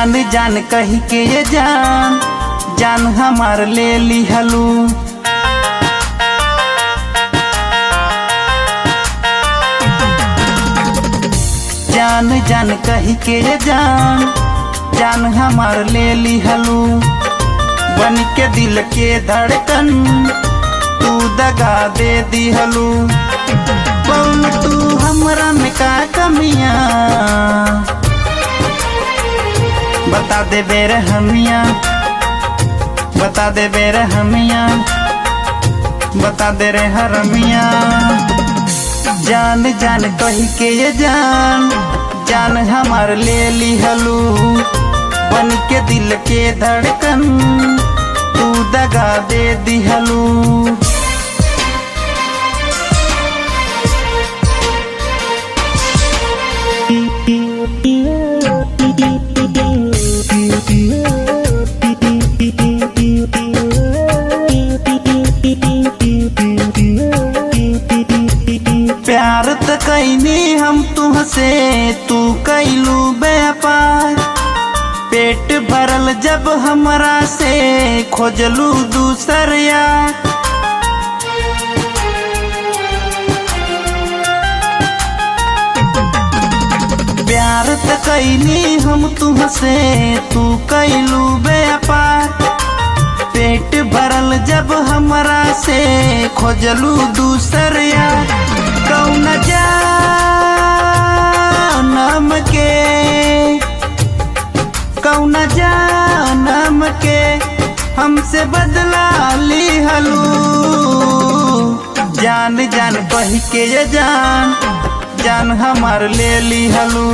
जान जान कही के ये जान जान हमार ले लिहलू। जान जान कही के ये जान जान हमार ले लिहलू। बन के दिल के धड़कन तू दगा दे दिहलू। कौन तू हमरा में का कमियां बता दे बेर हमिया, बता दे बेर हमिया, बता दे रे हरमिया। जान जान कही के ये जान जान हमार ले लिहलू। बन के दिल के धड़कन तू दगा दे दिहलू। प्यार त कैनी हम तुहसे तू कैलू व्यापार। पेट भरल जब हमरा से खोजलू दूसर यार। प्यार त कैनी हम तुहसे तू कैलू व्यापार। पेट भरल जब हमरा से खोजलू दूसर यार। कौन जानम के कौन जानम के हमसे बदला लिहलू। जान जान कही के ये जान जान हमार ले लिहलू।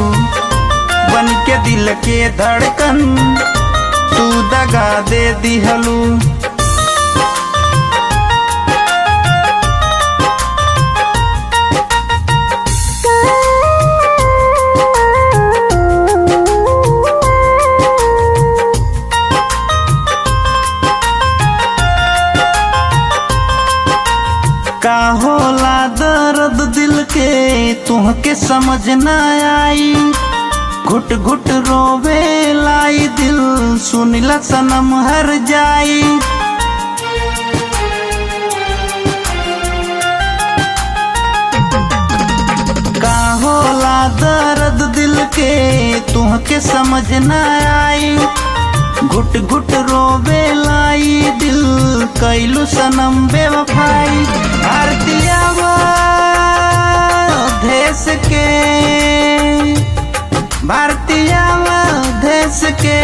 बन के दिल के धड़कन तू दगा दे दिहलू। का होला दर्द दिल के तुहके समझ न आई। घुट घुट रोवे लाई दिल सुनिला सनम हर जाई। का होला दर्द दिल के तुहके समझ न आई। घुट घुट रोवे लाई दिल कैलू सनम बेवफाई। भारतीय देश के भारतीय देश के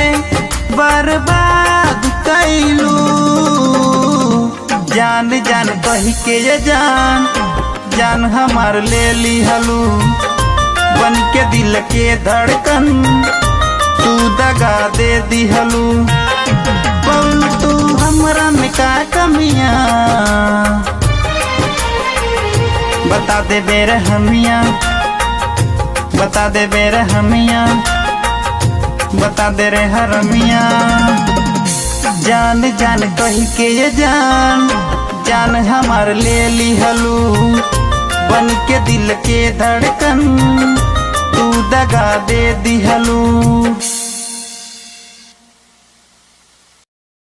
बर्बाद कैलू। जान जान कही के ये जान जान हमार ले लिहलू। बन के दिल के धड़कन तू दगा दे दिहलू। कौन तू हमरा में का कमियां बता दे बेर हमिया, बता दे बेर हमिया, बता दे रे हरमिया। जान जान कही के ये जान जान हमार ले लिहलू। बन के दिल के धड़कन तू दगा दे दिहलू।